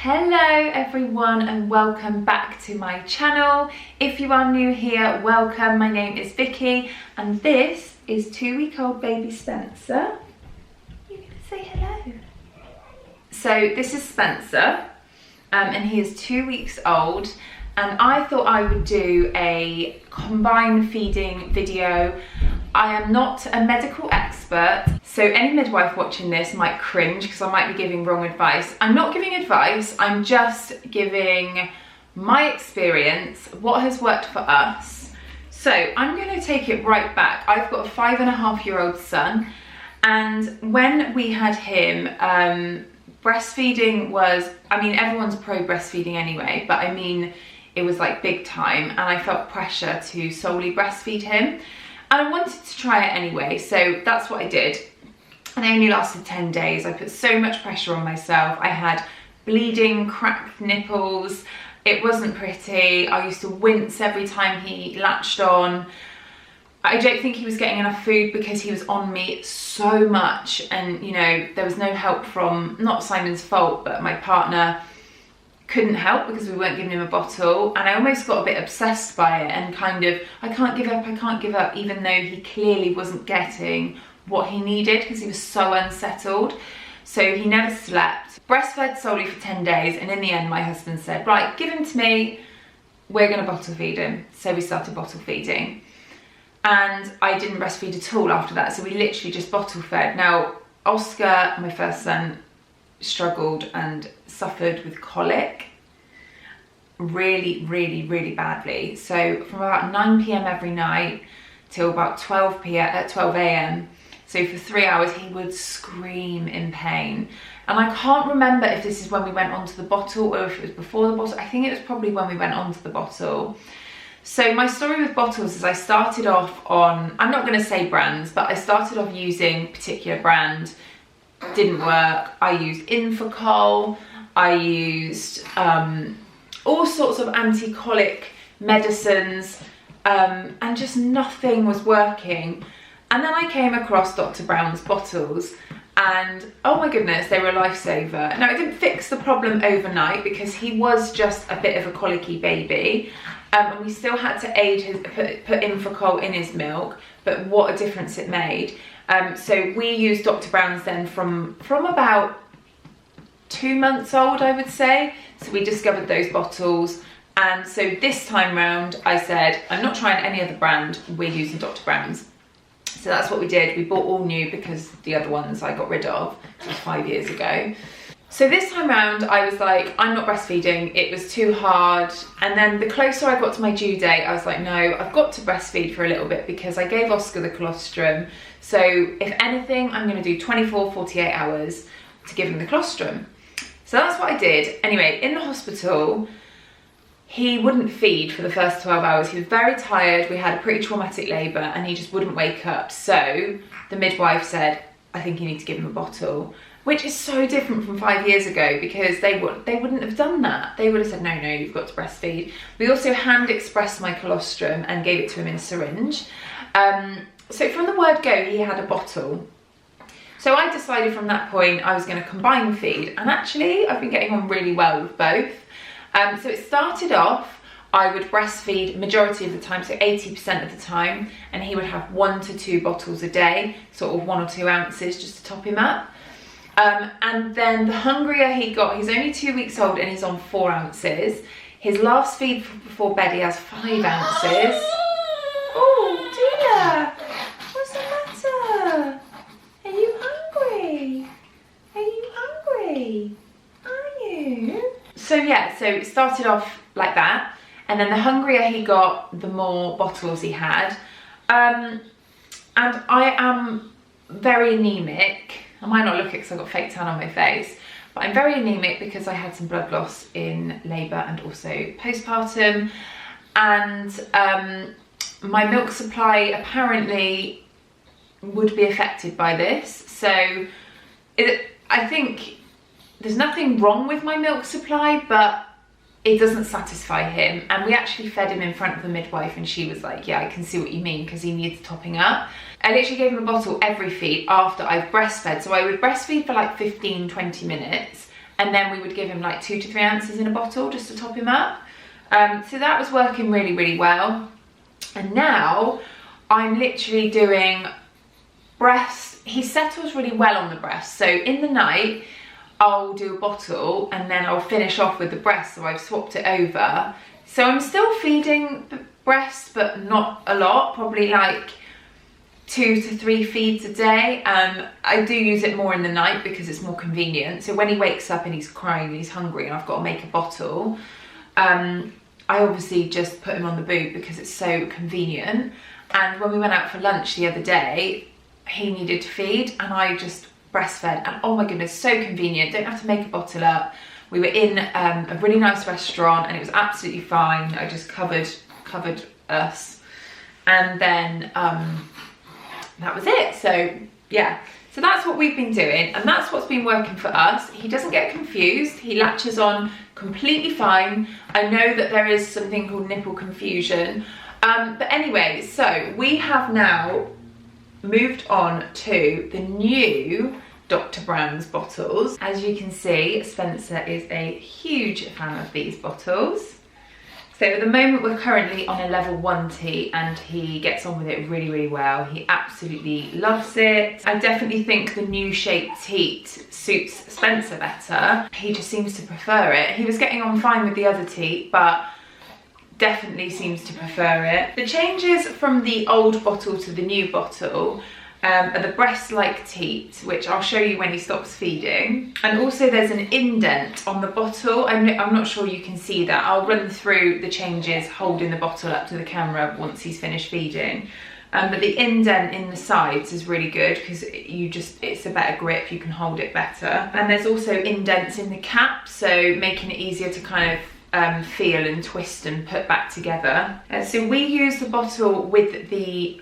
Hello everyone and welcome back to my channel. If you are new here, welcome. My name is Vicky and this is 2-week-old baby Spencer. You're gonna say hello. So this is Spencer and he is 2 weeks old, and I thought I would do a combined feeding video. I am not a medical expert, so any midwife watching this might cringe because I might be giving wrong advice. I'm not giving advice, I'm just giving my experience, what has worked for us. So I'm going to take it right back. I've got a 5.5-year-old son, and when we had him, breastfeeding was, I mean, everyone's pro breastfeeding anyway, but I mean, it was like big time, and I felt pressure to solely breastfeed him. And I wanted to try it anyway, so that's what I did. And it only lasted 10 days. I put so much pressure on myself. I had bleeding, cracked nipples. It wasn't pretty. I used to wince every time he latched on. I don't think he was getting enough food because he was on me so much. And, you know, there was no help from, not Simon's fault, but my partner couldn't help because we weren't giving him a bottle, and I almost got a bit obsessed by it and kind of, I can't give up, even though he clearly wasn't getting what he needed because he was so unsettled. So he never slept. Breastfed solely for 10 days, and in the end my husband said, right, give him to me, we're gonna bottle feed him. So we started bottle feeding, and I didn't breastfeed at all after that, so we literally just bottle fed. Now Oscar, my first son, struggled and suffered with colic really badly. So from about 9 p.m. every night till about 12 a.m. so for 3 hours he would scream in pain. And I can't remember if this is when we went onto the bottle or if it was before the bottle. I think it was probably when we went onto the bottle. So my story with bottles is I started off on, I'm not going to say brands, but I started off using a particular brand. Didn't work. I used Infocol, I used all sorts of anti-colic medicines, and just nothing was working. And then I came across Dr. Brown's bottles, and oh my goodness, they were a lifesaver. Now it didn't fix the problem overnight because he was just a bit of a colicky baby, and we still had to aid his, put Infocol in his milk, but what a difference it made. So we used Dr. Brown's then from about 2 months old, I would say. So we discovered those bottles, and so this time round I said, I'm not trying any other brand, we're using Dr. Brown's. So that's what we did. We bought all new because the other ones I got rid of. It was 5 years ago. So this time round I was like, I'm not breastfeeding, it was too hard. And then the closer I got to my due date, I was like, no, I've got to breastfeed for a little bit because I gave Oscar the colostrum. So if anything, I'm gonna do 24, 48 hours to give him the colostrum. So that's what I did. Anyway, in the hospital, he wouldn't feed for the first 12 hours. He was very tired. We had a pretty traumatic labour and he just wouldn't wake up. So the midwife said, I think you need to give him a bottle, which is so different from 5 years ago because they wouldn't have done that. They would have said, no, you've got to breastfeed. We also hand expressed my colostrum and gave it to him in a syringe. So from the word go, he had a bottle. So I decided from that point I was going to combine feed, and actually I've been getting on really well with both. So it started off, I would breastfeed majority of the time, so 80% of the time, and he would have 1 to 2 bottles a day, sort of 1 or 2 ounces just to top him up. And then the hungrier he got, he's only 2 weeks old and he's on 4 ounces. His last feed before bed he has 5 ounces. Oh dear, what's the matter? Are you hungry? Are you hungry? Are you? So yeah, so it started off like that, and then the hungrier he got, the more bottles he had. And I am very anemic. I might not look it because I've got fake tan on my face, but I'm very anemic because I had some blood loss in labour and also postpartum, and my milk supply apparently would be affected by this. So I think there's nothing wrong with my milk supply, but it doesn't satisfy him. And we actually fed him in front of the midwife and she was like, yeah, I can see what you mean because he needs topping up. I literally gave him a bottle every feed after I've breastfed. So I would breastfeed for like 15-20 minutes and then we would give him like 2 to 3 ounces in a bottle just to top him up. So that was working really, really well. And now I'm literally doing breast. He settles really well on the breast, so in the night I'll do a bottle and then I'll finish off with the breast, so I've swapped it over. So I'm still feeding breast, but not a lot, probably like 2 to 3 feeds a day. I do use it more in the night because it's more convenient. So when he wakes up and he's crying and he's hungry and I've got to make a bottle, I obviously just put him on the boob because it's so convenient. And when we went out for lunch the other day, he needed to feed and I just breastfed, and oh my goodness, so convenient. Don't have to make a bottle up. We were in a really nice restaurant and it was absolutely fine. I just covered us, and then that was it. So yeah, so that's what we've been doing, and that's what's been working for us. He doesn't get confused, he latches on completely fine. I know that there is something called nipple confusion, but anyway, so we have now moved on to the new Dr. Brown's bottles. As you can see, Spencer is a huge fan of these bottles. So at the moment we're currently on a level 1 teat and he gets on with it really, really well. He absolutely loves it. I definitely think the new shaped teat suits Spencer better. He just seems to prefer it. He was getting on fine with the other teat, but definitely seems to prefer it. The changes from the old bottle to the new bottle are the breast-like teat, which I'll show you when he stops feeding. And also there's an indent on the bottle. I'm not sure you can see that. I'll run through the changes holding the bottle up to the camera once he's finished feeding. But the indent in the sides is really good because it's a better grip, you can hold it better. And there's also indents in the cap, so making it easier to kind of feel and twist and put back together. So we use the bottle with the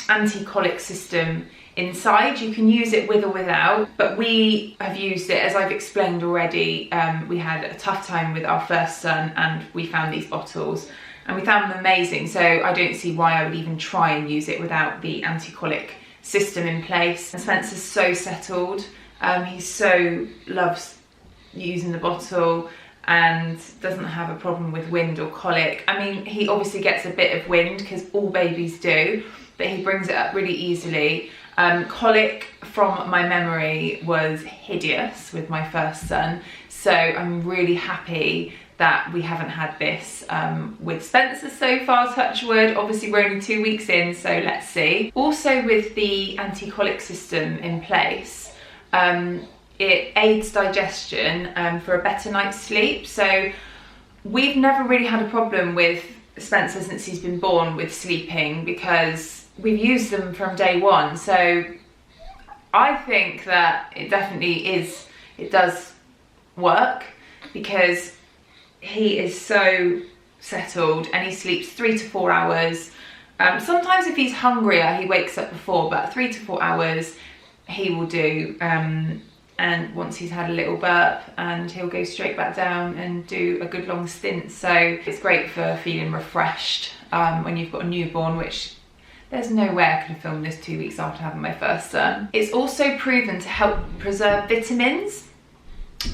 anti-colic system inside. You can use it with or without, but we have used it, as I've explained already. We had a tough time with our first son and we found these bottles and we found them amazing, so I don't see why I would even try and use it without the anti-colic system in place. And Spencer's so settled. He so loves using the bottle and doesn't have a problem with wind or colic. I mean, he obviously gets a bit of wind because all babies do, but he brings it up really easily. Colic, from my memory, was hideous with my first son, so I'm really happy that we haven't had this with Spencer so far, touch wood. Obviously we're only 2 weeks in, so let's see. Also with the anti-colic system in place, it aids digestion for a better night's sleep. So we've never really had a problem with Spencer since he's been born with sleeping because we've used them from day one. So I think that it definitely does work because he is so settled and he sleeps 3 to 4 hours. Sometimes if he's hungrier, he wakes up before, but 3 to 4 hours he will do. And once he's had a little burp, and he'll go straight back down and do a good long stint. So it's great for feeling refreshed when you've got a newborn, which there's no way I could have filmed this 2 weeks after having my first son. It's also proven to help preserve vitamins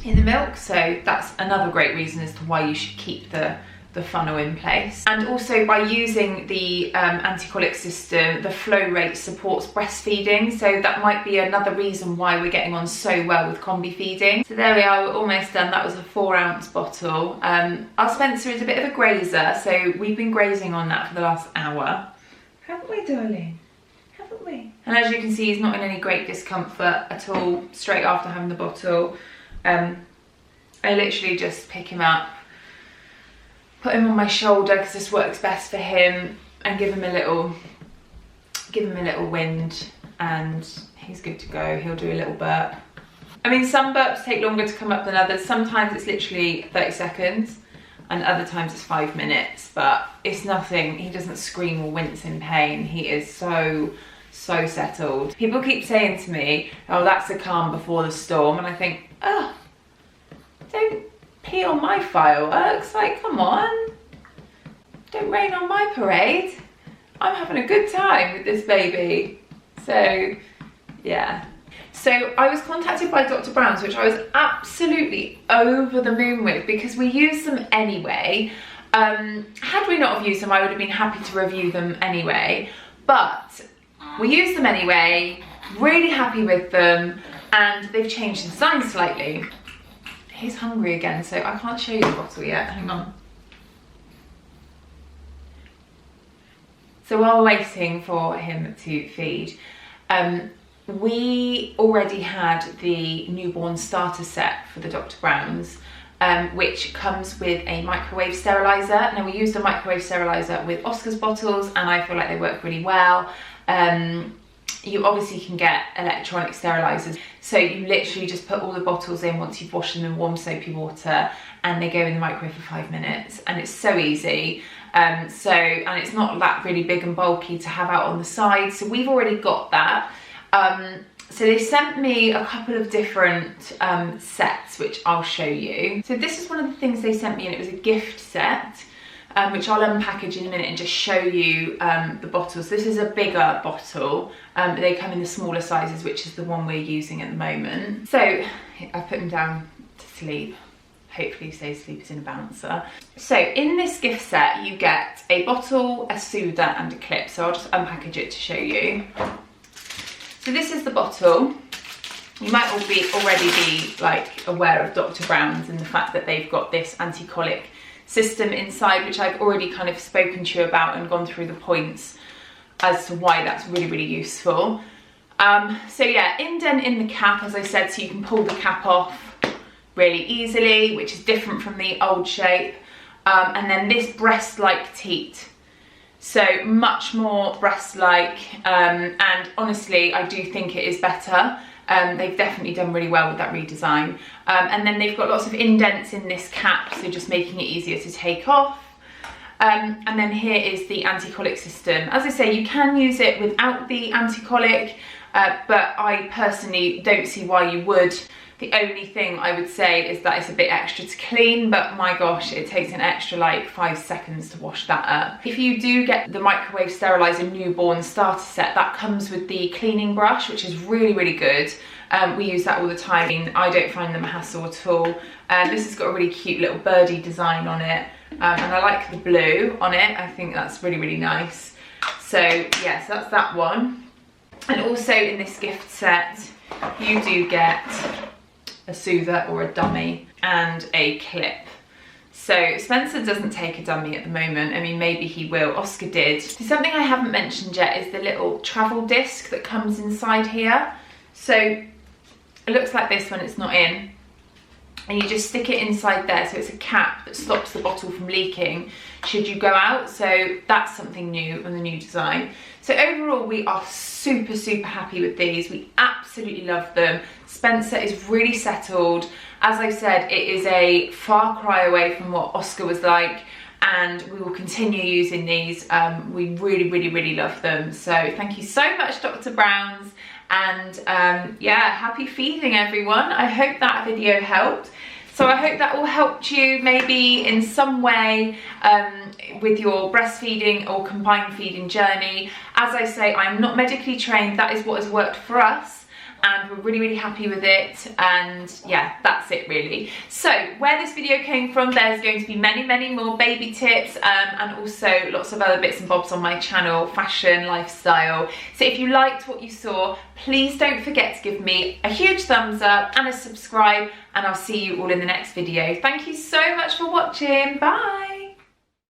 in the milk, so that's another great reason as to why you should keep the funnel in place. And also by using the anti-colic system, the flow rate supports breastfeeding, so that might be another reason why we're getting on so well with combi feeding. So there we are, we're almost done. That was a 4-ounce bottle. Our Spencer is a bit of a grazer, so we've been grazing on that for the last hour. Haven't we, darling? Haven't we? And as you can see, he's not in any great discomfort at all straight after having the bottle. I literally just pick him up, put him on my shoulder because this works best for him, and give him a little wind, and he's good to go. He'll do a little burp. I mean, some burps take longer to come up than others. Sometimes it's literally 30 seconds and other times it's 5 minutes, but it's nothing. He doesn't scream or wince in pain. He is so settled. People keep saying to me, oh, that's the calm before the storm, and I think, oh, don't pee on my fireworks, like, come on, don't rain on my parade. I'm having a good time with this baby. So yeah, So I was contacted by Dr. Brown's, which I was absolutely over the moon with because we use them anyway. Had we not have used them, I would have been happy to review them anyway. But we use them anyway, really happy with them, and they've changed the design slightly. He's hungry again, so I can't show you the bottle yet. Hang on. So while we're waiting for him to feed, we already had the newborn starter set for the Dr. Brown's, which comes with a microwave sterilizer. Now, we used a microwave sterilizer with Oscar's bottles, and I feel like they work really well. You obviously can get electronic sterilizers, so you literally just put all the bottles in once you've washed them in warm soapy water, and they go in the microwave for 5 minutes, and it's so easy. And it's not that really big and bulky to have out on the side, so we've already got that. So they sent me a couple of different sets, which I'll show you. So this is one of the things they sent me, and it was a gift set, which I'll unpackage in a minute and just show you the bottles. This is a bigger bottle. They come in the smaller sizes, which is the one we're using at the moment. So I put him down to sleep. Hopefully he stays asleep, he's in a bouncer. So in this gift set, you get a bottle, a soother, and a clip. So I'll just unpackage it to show you. So this is the bottle. You might already be like aware of Dr. Brown's and the fact that they've got this anti-colic system inside, which I've already kind of spoken to you about and gone through the points as to why that's really, really useful. So yeah, indent in the cap, as I said, so you can pull the cap off really easily, which is different from the old shape. And then this breast-like teat. So much more breast-like, and honestly, I do think it is better. They've definitely done really well with that redesign. And then they've got lots of indents in this cap, so just making it easier to take off. And then here is the anti-colic system. As I say, you can use it without the anti-colic, but I personally don't see why you would. The only thing I would say is that it's a bit extra to clean, but my gosh, it takes an extra like 5 seconds to wash that up. If you do get the microwave sterilizer newborn starter set, that comes with the cleaning brush, which is really, really good. We use that all the time. I don't find them a hassle at all. This has got a really cute little birdie design on it, and I like the blue on it. I think that's really, really nice. So yeah, so that's that one. And also in this gift set, you do get a soother or a dummy and a clip. So Spencer doesn't take a dummy at the moment. I mean, maybe he will. Oscar did. So something I haven't mentioned yet is the little travel disc that comes inside here. So it looks like this when it's not in, and you just stick it inside there, so it's a cap that stops the bottle from leaking should you go out. So that's something new on the new design. So overall, we are super, super happy with these. We absolutely love them. Spencer is really settled. As I said, it is a far cry away from what Oscar was like, and we will continue using these. We really, really, really love them. So thank you so much, Dr. Brown's. And yeah, happy feeding, everyone. I hope that video helped. So I hope that all helped you maybe in some way with your breastfeeding or combined feeding journey. As I say, I'm not medically trained. That is what has worked for us, and we're really, really happy with it. And yeah, that's it really. So where this video came from, there's going to be many, many more baby tips, and also lots of other bits and bobs on my channel, fashion, lifestyle. So if you liked what you saw, please don't forget to give me a huge thumbs up and a subscribe, and I'll see you all in the next video. Thank you so much for watching. Bye.